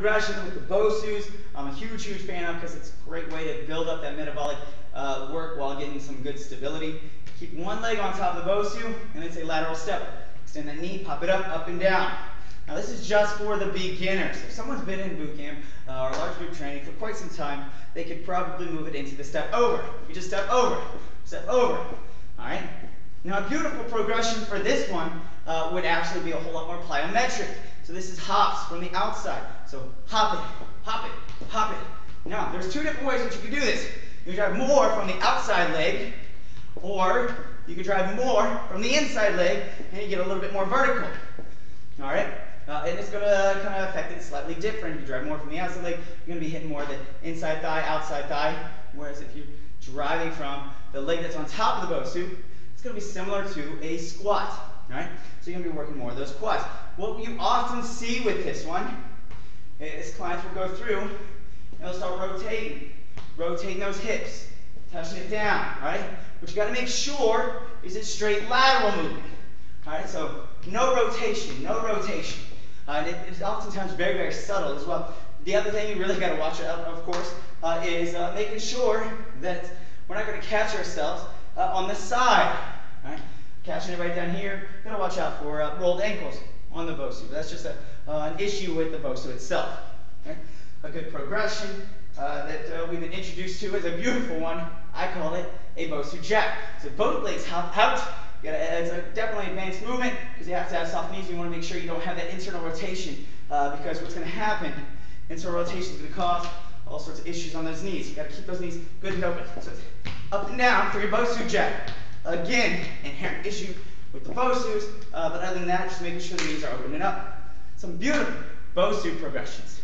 progression with the BOSUs. I'm a huge fan of because it's a great way to build up that metabolic work while getting some good stability. Keep one leg on top of the BOSU, and it's a lateral step. Extend that knee, pop it up and down. Now this is just for the beginners. If someone's been in boot camp or large group training for quite some time, they could probably move it into the step over. You just step over, all right? Now a beautiful progression for this one would actually be a whole lot more plyometric. So this is hops from the outside. So hop it, hop it, hop it. Now there's two different ways that you can do this. You can drive more from the outside leg, or you can drive more from the inside leg, and you get a little bit more vertical. All right? And it's going to kind of affect it slightly different. If you drive more from the outside leg, you're going to be hitting more of the inside thigh, outside thigh. Whereas if you're driving from the leg that's on top of the BOSU, it's going to be similar to a squat. All right? So you're going to be working more of those quads. What you often see with this one is clients will go through and they'll start rotating those hips, touching it down. All right? What you got to make sure is it's straight lateral movement. All right? So no rotation, no rotation. And it's oftentimes very, very subtle as well. The other thing you really got to watch out, of course, is making sure that we're not going to catch ourselves on the side. Right? Catching it right down here. Got to watch out for rolled ankles on the BOSU. That's just an issue with the BOSU itself. Okay? A good progression that we've been introduced to is a beautiful one. I call it a BOSU jack. So both legs hop out. It's a definitely advanced movement because you have to have soft knees. You want to make sure you don't have that internal rotation because what's going to happen, internal rotation is going to cause all sorts of issues on those knees. You got to keep those knees good and open. So it's up and down for your BOSU jack. Again, inherent issue with the BOSUs, but other than that, just making sure the knees are opening up. Some beautiful BOSU progressions.